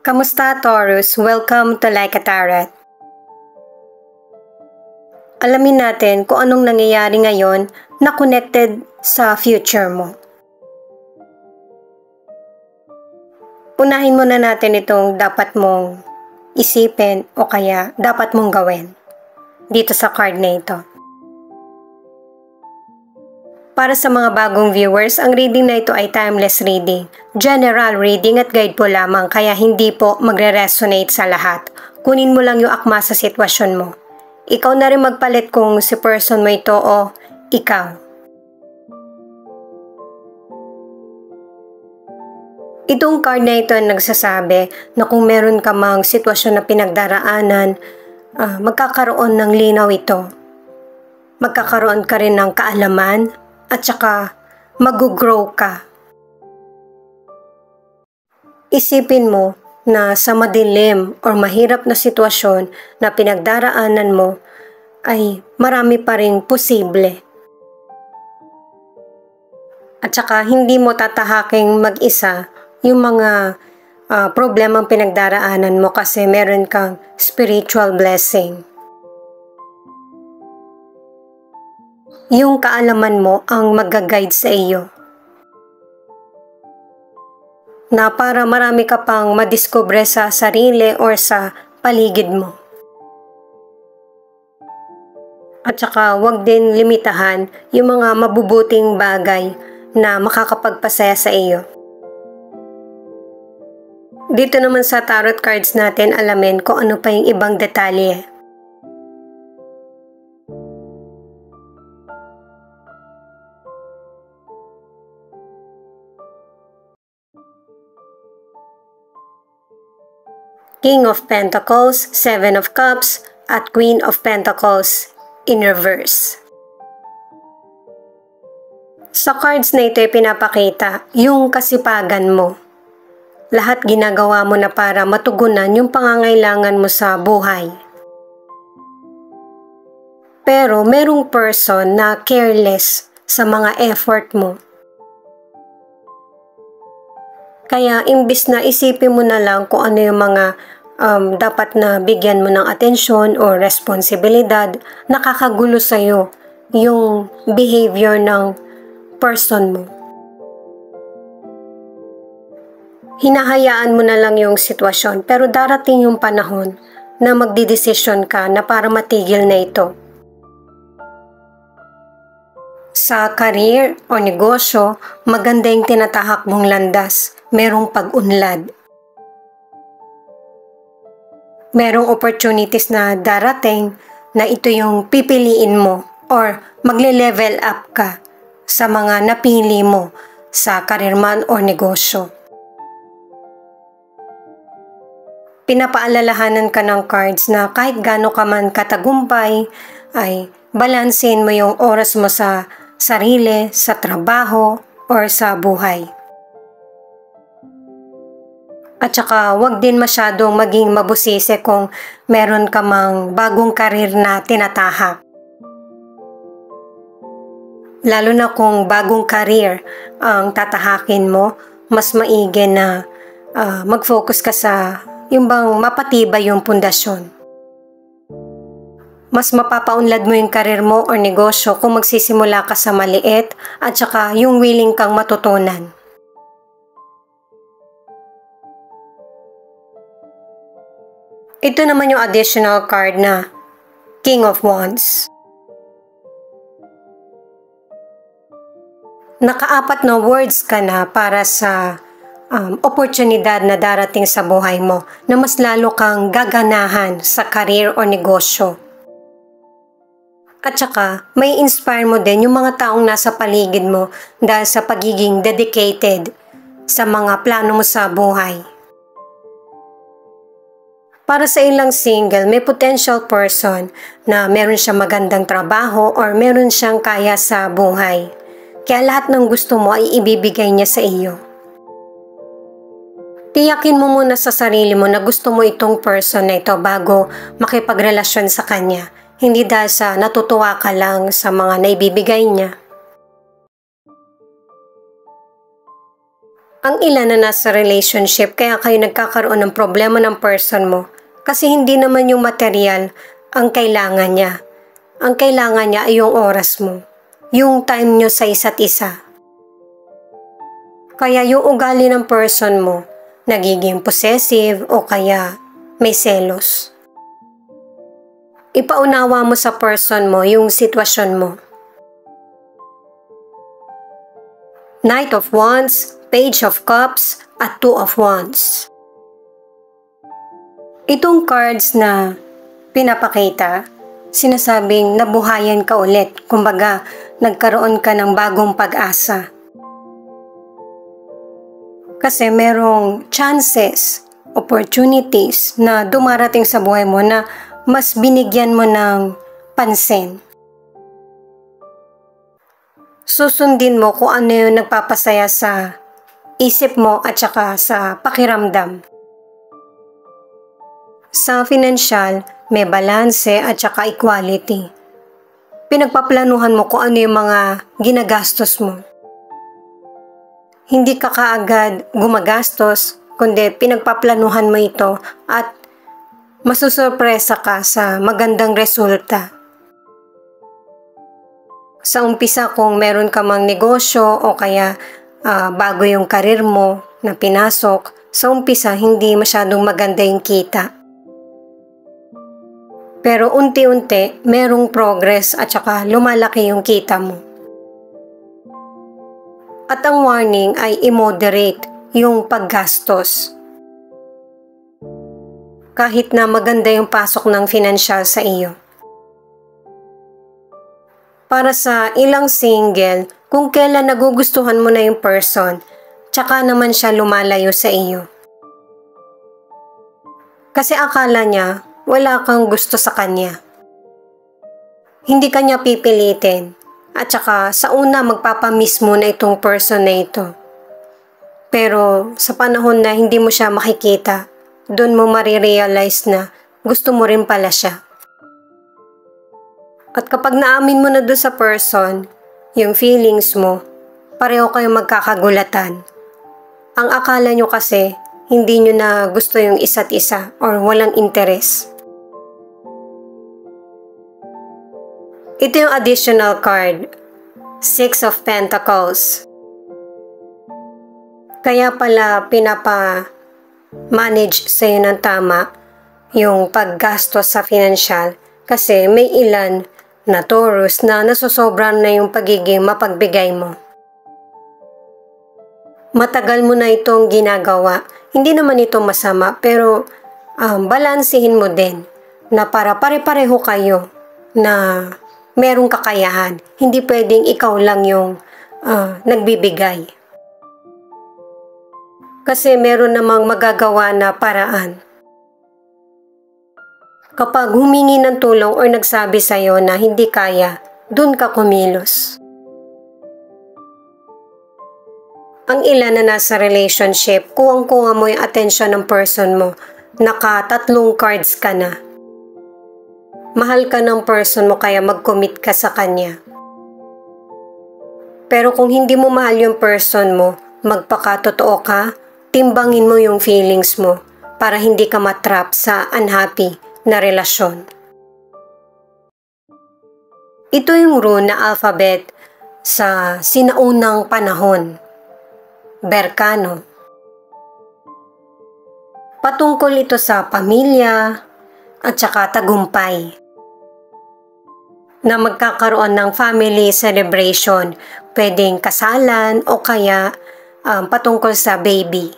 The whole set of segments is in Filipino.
Kamusta, Taurus? Welcome to Like a Tarot. Alamin natin kung anong nangyayari ngayon na connected sa future mo. Unahin muna natin itong dapat mong isipin o kaya dapat mong gawin dito sa card na ito. Para sa mga bagong viewers, ang reading na ito ay timeless reading, general reading at guide po lamang kaya hindi po magre-resonate sa lahat. Kunin mo lang yung akma sa sitwasyon mo. Ikaw na rin magpalit kung si person mo ito o ikaw. Itong card na ito ay nagsasabi na kung meron ka mang sitwasyon na pinagdaraanan, magkakaroon ng linaw ito. Magkakaroon ka rin ng kaalaman at saka mag-grow ka. Isipin mo na sa madilim o mahirap na sitwasyon na pinagdaraanan mo ay marami pa rin posible. At saka hindi mo tatahaking mag-isa yung mga problemang pinagdaraanan mo kasi meron kang spiritual blessing. Yung kaalaman mo ang mag-guide sa iyo. Na para marami ka pang madiskubre sa sarili or sa paligid mo. At saka huwag din limitahan yung mga mabubuting bagay na makakapagpasaya sa iyo. Dito naman sa tarot cards natin alamin kung ano pa yung ibang detalye. King of Pentacles, Seven of Cups, at Queen of Pentacles in reverse. Sa cards na ito ay pinapakita yung kasipagan mo. Lahat ginagawa mo na para matugunan yung pangangailangan mo sa buhay. Pero merong person na careless sa mga effort mo. Kaya imbis na isipin mo na lang kung ano yung mga dapat na bigyan mo ng atensyon o responsibilidad, nakakagulo sa'yo yung behavior ng person mo. Hinahayaan mo na lang yung sitwasyon pero darating yung panahon na magdidesisyon ka na para matigil na ito. Sa career o negosyo, maganda yung tinatahak mong landas. Merong pag-unlad. Merong opportunities na darating na ito yung pipiliin mo or magle-level up ka sa mga napili mo sa career man o negosyo. Pinapaalalahanan ka ng cards na kahit gaano ka man katagumpay ay balansin mo yung oras mo sa sarili, sa trabaho, or sa buhay. At saka huwag din masyadong maging mabusisi kung meron ka mang bagong karir na tinatahak. Lalo na kung bagong karir ang tatahakin mo, mas maigi na mag-focus ka sa yung bang mapatibay yung pundasyon. Mas mapapaunlad mo yung karir mo o negosyo kung magsisimula ka sa maliit at saka yung willing kang matutunan. Ito naman yung additional card na King of Wands. Nakaapat na words ka na para sa oportunidad na darating sa buhay mo na mas lalo kang gaganahan sa career o negosyo. At saka, may inspire mo din yung mga taong nasa paligid mo dahil sa pagiging dedicated sa mga plano mo sa buhay. Para sa ilang single, may potential person na meron siyang magandang trabaho or meron siyang kaya sa buhay. Kaya lahat ng gusto mo ay ibibigay niya sa iyo. Tiyakin mo muna sa sarili mo na gusto mo itong person na ito bago makipagrelasyon sa kanya. Hindi dahil sa natutuwa ka lang sa mga naibibigay niya. Ang ilan na nasa relationship kaya kayo nagkakaroon ng problema ng person mo kasi hindi naman yung material ang kailangan niya. Ang kailangan niya ay yung oras mo, yung time nyo sa isa't isa. Kaya yung ugali ng person mo nagiging possessive o kaya may selos. Ipaunawa mo sa person mo yung sitwasyon mo. Knight of Wands, Page of Cups, at Two of Wands. Itong cards na pinapakita, sinasabing nabuhayan ka ulit. Kumbaga, nagkaroon ka ng bagong pag-asa. Kasi merong chances, opportunities na dumarating sa buhay mo na mas binigyan mo ng pansin. Susundin mo kung ano yung nagpapasaya sa isip mo at saka sa pakiramdam. Sa financial, may balanse at saka equality. Pinagpaplanuhan mo kung ano yung mga ginagastos mo. Hindi ka kaagad gumagastos, kundi pinagpaplanuhan mo ito at masusurpresa ka sa magandang resulta. Sa umpisa kung meron ka mang negosyo o kaya bago yung karir mo na pinasok, sa umpisa hindi masyadong maganda yung kita. Pero unti-unti merong progress at saka lumalaki yung kita mo. At ang warning ay i-moderate yung paggastos. Kahit na maganda yung pasok ng financial sa iyo. Para sa ilang single, kung kailan nagugustuhan mo na yung person, tsaka naman siya lumalayo sa iyo. Kasi akala niya, wala kang gusto sa kanya. Hindi kanya pipilitin, at tsaka sa una magpapamiss mo na itong person na ito. Pero sa panahon na hindi mo siya makikita, doon mo marirealize na gusto mo rin pala siya. At kapag naamin mo na doon sa person, yung feelings mo, pareho kayong magkakagulatan. Ang akala nyo kasi, hindi nyo na gusto yung isa't isa or walang interes. Ito yung additional card, Six of Pentacles. Kaya pala pinapa-manage sa'yo ng tama yung paggastos sa financial kasi may ilan na Taurus na nasosobran na yung pagiging mapagbigay mo. Matagal mo na itong ginagawa. Hindi naman ito masama pero balansehin mo din na para pare-pareho kayo na merong kakayahan. Hindi pwedeng ikaw lang yung nagbibigay. Kasi meron namang magagawa na paraan. Kapag humingi ng tulong o nagsabi sa'yo na hindi kaya, dun ka kumilos. Ang ilan na nasa relationship, kuwang-kuha mo yung attention ng person mo, naka-3 cards ka na. Mahal ka ng person mo kaya mag-commit ka sa kanya. Pero kung hindi mo mahal yung person mo, magpakatotoo ka, timbangin mo yung feelings mo para hindi ka matrap sa unhappy na relasyon. Ito yung rune na alphabet sa sinaunang panahon. Berkano. Patungkol ito sa pamilya at saka tagumpay. Na magkakaroon ng family celebration, pwedeng kasalan o kaya patungkol sa baby.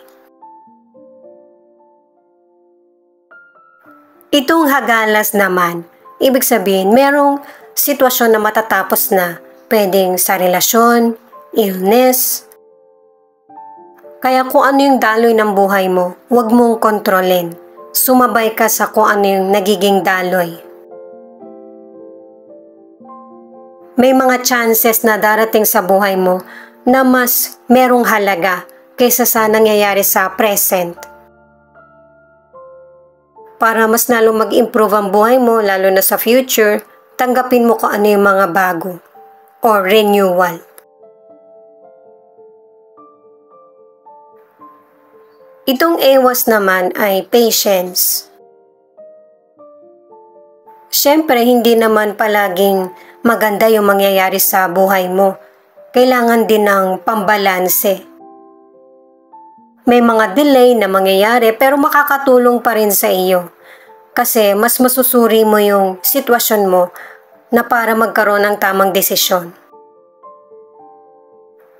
Itong hagalas naman, ibig sabihin merong sitwasyon na matatapos na, pwedeng sa relasyon, illness. Kaya kung ano yung daloy ng buhay mo, huwag mong kontrolin. Sumabay ka sa kung ano yung nagiging daloy. May mga chances na darating sa buhay mo na mas merong halaga kaysa sa nangyayari sa present. Para mas lalo mag-improve ang buhay mo, lalo na sa future, tanggapin mo kung ano yung mga bago or renewal. Itong ewas naman ay patience. Siyempre, hindi naman palaging maganda yung mangyayari sa buhay mo. Kailangan din ng pambalanse. May mga delay na mangyayari pero makakatulong pa rin sa iyo. Kasi mas masusuri mo yung sitwasyon mo na para magkaroon ng tamang desisyon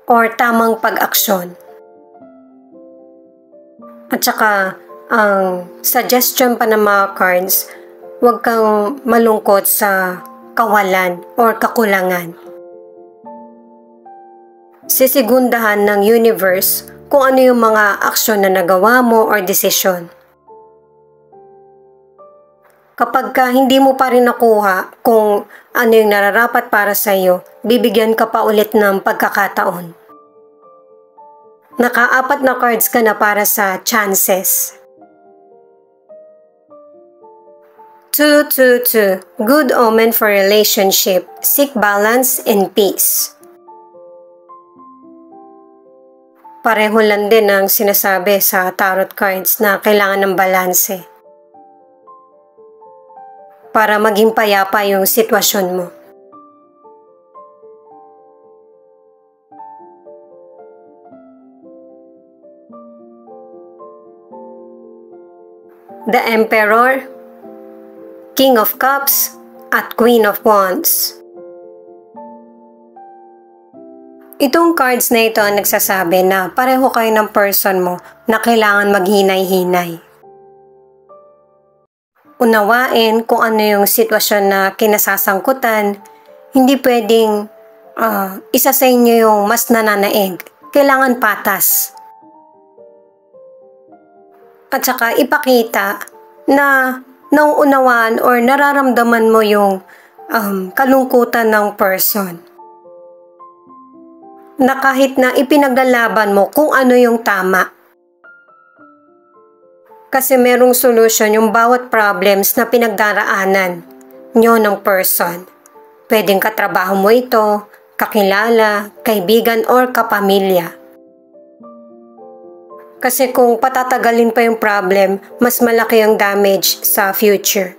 or tamang pag-aksyon. At saka, ang suggestion pa ng mga cards, huwag kang malungkot sa kawalan or kakulangan. Sisigundahan ng universe kung ano yung mga aksyon na nagawa mo or desisyon. Kapag hindi mo pa rin nakuha kung ano yung nararapat para sa iyo, bibigyan ka pa ulit ng pagkakataon. Naka-4 na cards ka na para sa chances. 222. Good omen for relationship. Seek balance and peace. Pareho lang din ang sinasabi sa tarot cards na kailangan ng balanse para maging payapa yung sitwasyon mo. The Emperor, King of Cups, at Queen of Wands. Itong cards na ito ang nagsasabi na pareho kayo ng person mo na kailangan maghinay-hinay. Unawain kung ano yung sitwasyon na kinasasangkutan, hindi pwedeng isa sa inyo yung mas nananaig. Kailangan patas. At saka ipakita na nauunawaan or nararamdaman mo yung kalungkutan ng person. Na kahit na ipinaglalaban mo kung ano yung tama. Kasi merong solusyon yung bawat problems na pinagdaraanan nyo ng person. Pwedeng katrabaho mo ito, kakilala, kaibigan, or kapamilya. Kasi kung patatagalin pa yung problem, mas malaki ang damage sa future.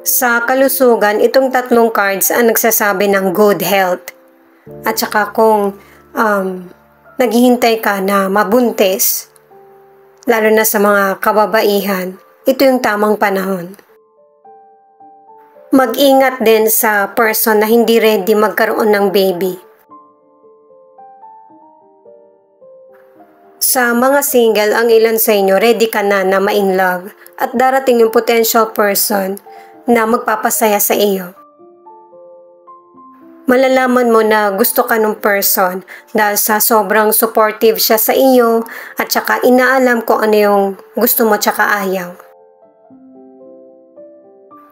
Sa kalusugan, itong 3 cards ang nagsasabi ng good health. At saka kung naghihintay ka na mabuntis, lalo na sa mga kababaihan, ito yung tamang panahon. Mag-ingat din sa person na hindi ready magkaroon ng baby. Sa mga single, ang ilan sa inyo ready ka na ma-in love at darating yung potential person na magpapasaya sa iyo. Malalaman mo na gusto ka ng person dahil sa sobrang supportive siya sa iyo at saka inaalam ko ano yung gusto mo tsaka ayaw.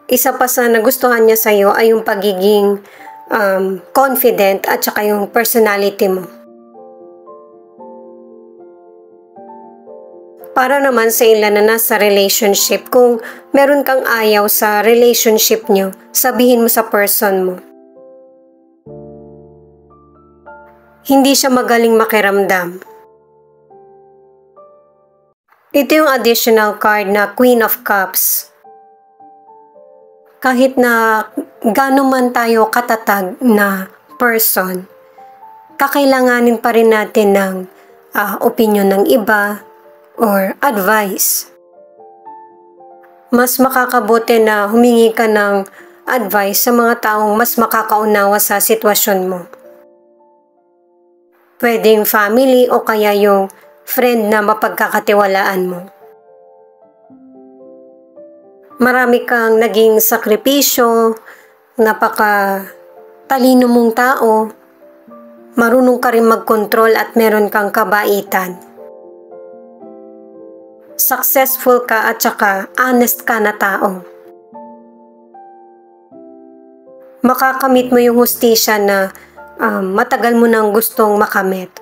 Isa pa sa nagustuhan niya sa iyo ay yung pagiging confident at saka yung personality mo. Para naman sa ilan na nasa relationship, kung meron kang ayaw sa relationship nyo, sabihin mo sa person mo. Hindi siya magaling makiramdam. Ito yung additional card na Queen of Cups. Kahit na gaano man tayo katatag na person, kakailanganin pa rin natin ng opinion ng iba, or advice. Mas makakabuti na humingi ka ng advice sa mga taong mas makakaunawa sa sitwasyon mo. Pwedeng family o kaya yung friend na mapagkakatiwalaan mo. Marami kang naging sakripisyo, napaka-talino mong tao, marunong ka rin mag-control at meron kang kabaitan. Successful ka at saka honest ka na tao. Makakamit mo yung hustisya na matagal mo nang gustong makamit.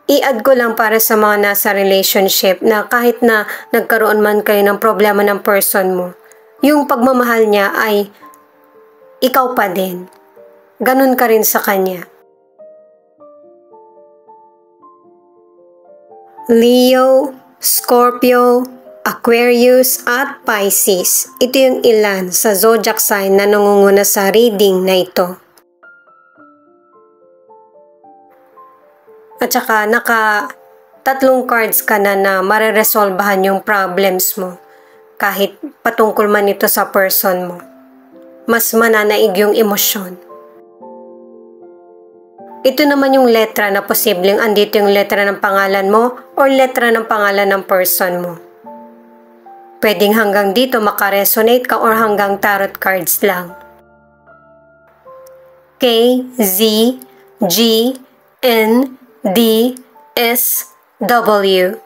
I-add ko lang para sa mga nasa relationship na kahit na nagkaroon man kayo ng problema ng person mo, yung pagmamahal niya ay ikaw pa din. Ganun ka rin sa kanya. Leo, Scorpio, Aquarius at Pisces. Ito yung ilan sa zodiac sign na nangunguna sa reading na ito. At saka tatlong cards ka na mareresolbahan yung problems mo kahit patungkol man ito sa person mo. Mas mananaig yung emosyon. Ito naman yung letra na posibleng andito yung letra ng pangalan mo or letra ng pangalan ng person mo. Pwedeng hanggang dito makaresonate ka or hanggang tarot cards lang. K, Z, G, N, D, S, W.